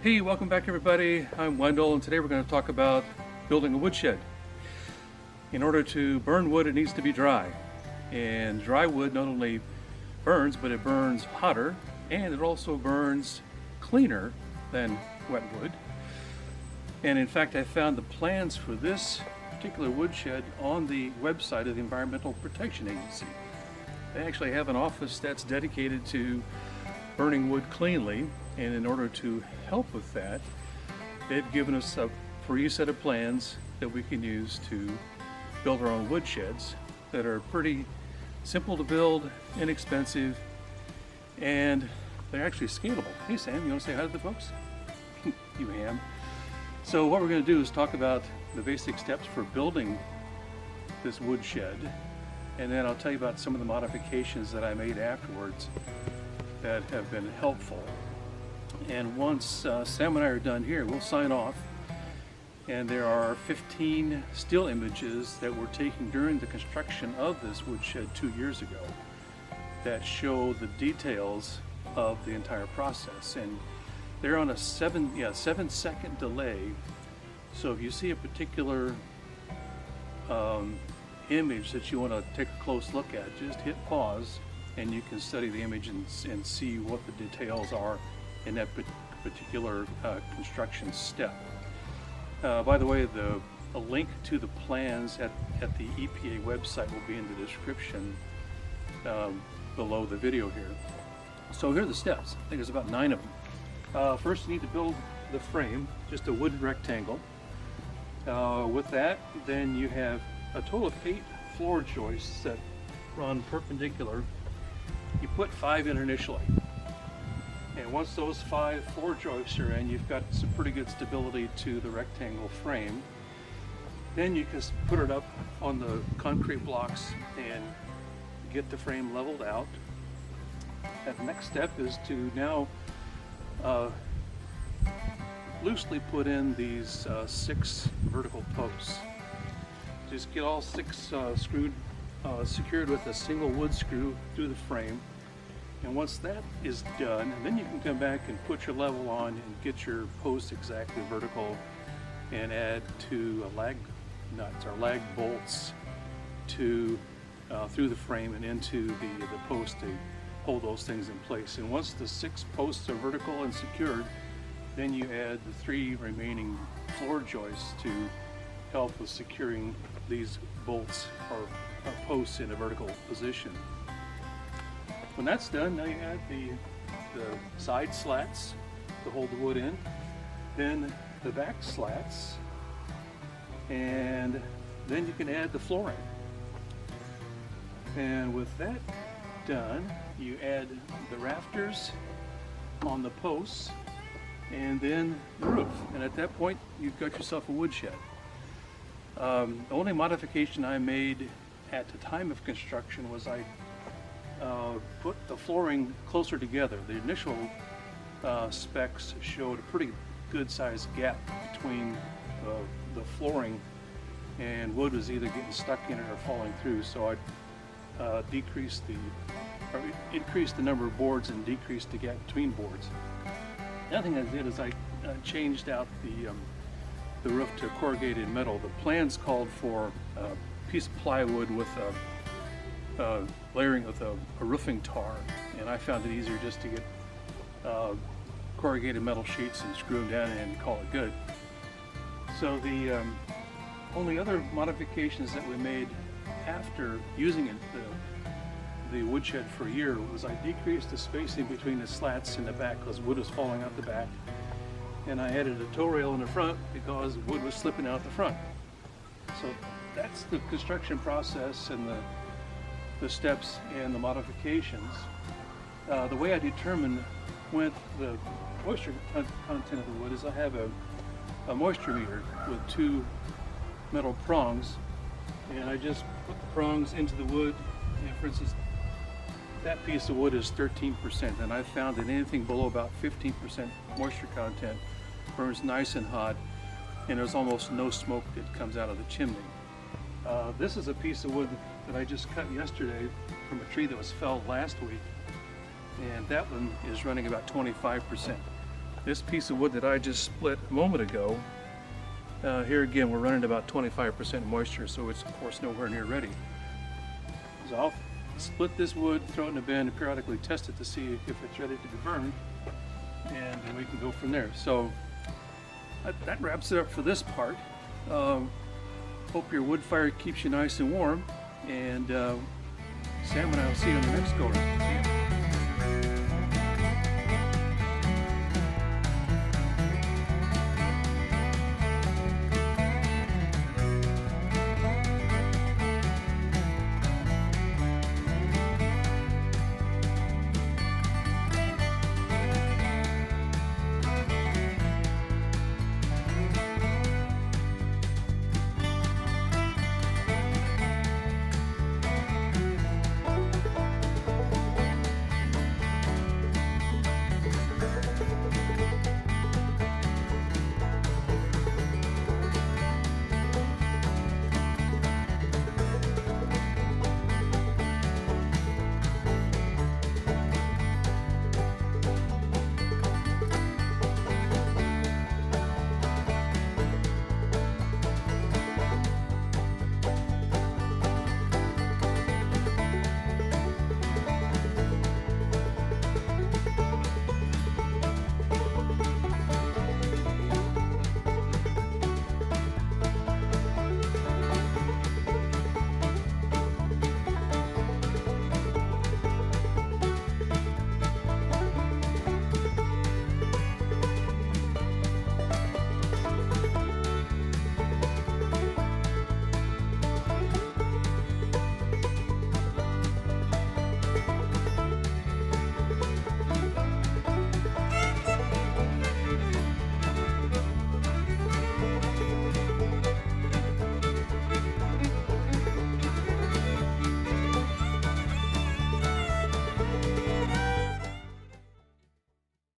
Hey, welcome back everybody. I'm Wendell, and today we're going to talk about building a woodshed. In order to burn wood, it needs to be dry. And dry wood not only burns, but it burns hotter, and it also burns cleaner than wet wood. And in fact, I found the plans for this particular woodshed on the website of the Environmental Protection Agency. They actually have an office that's dedicated to burning wood cleanly, and in order to help with that, they've given us a free set of plans that we can use to build our own woodsheds that are pretty simple to build, inexpensive, and they're actually scalable. Hey Sam, you want to say hi to the folks? You ham. So what we're going to do is talk about the basic steps for building this woodshed, and then I'll tell you about some of the modifications that I made afterwards that have been helpful. And once Sam and I are done here, we'll sign off. And there are 15 still images that were taken during the construction of this woodshed 2 years ago that show the details of the entire process. And they're on a 7-second delay. So if you see a particular image that you want to take a close look at, just hit pause and you can study the image and see what the details are in that particular construction step. By the way, a link to the plans at the EPA website will be in the description below the video here. So here are the steps. I think there's about 9 of them. First, you need to build the frame, just a wooden rectangle. With that, then you have a total of 8 floor joists that run perpendicular. You put 5 in initially. And once those 5 floor joists are in, you've got some pretty good stability to the rectangle frame. Then you can put it up on the concrete blocks and get the frame leveled out. And the next step is to now loosely put in these 6 vertical posts. Just get all 6 secured with a single wood screw through the frame. And once that is done, then you can come back and put your level on and get your posts exactly vertical and add 2 lag nuts or lag bolts to through the frame and into the post to hold those things in place. And once the 6 posts are vertical and secured, then you add the 3 remaining floor joists to help with securing these bolts or posts in a vertical position. When that's done, now you add the side slats to hold the wood in, then the back slats, and then you can add the flooring. And with that done, you add the rafters on the posts and then the roof. And at that point, you've got yourself a woodshed. The only modification I made at the time of construction was I put the flooring closer together. The initial specs showed a pretty good sized gap between the flooring, and wood was either getting stuck in it or falling through. So I increased the number of boards and decreased the gap between boards. The other thing I did is I changed out the roof to corrugated metal. The plans called for a piece of plywood with a layering with a roofing tar, and I found it easier just to get corrugated metal sheets and screw them down and call it good. So the only other modifications that we made after using it, the woodshed for a year, was I decreased the spacing between the slats in the back because wood was falling out the back, and I added a tow rail in the front because wood was slipping out the front. So that's the construction process and the steps and the modifications. The way I determine when the moisture content of the wood is I have a moisture meter with 2 metal prongs, and I just put the prongs into the wood. And for instance, that piece of wood is 13%, and I found that anything below about 15% moisture content burns nice and hot, and there's almost no smoke that comes out of the chimney. This is a piece of wood that I just cut yesterday from a tree that was felled last week, and that one is running about 25%. this piece of wood that I just split a moment ago, here again we're running about 25% moisture, so it's of course nowhere near ready. So I'll split this wood, throw it in a bin, and periodically test it to see if it's ready to be burned, and then we can go from there. So that wraps it up for this part. Hope your wood fire keeps you nice and warm, and Sam and I will see you on the next go around. See ya.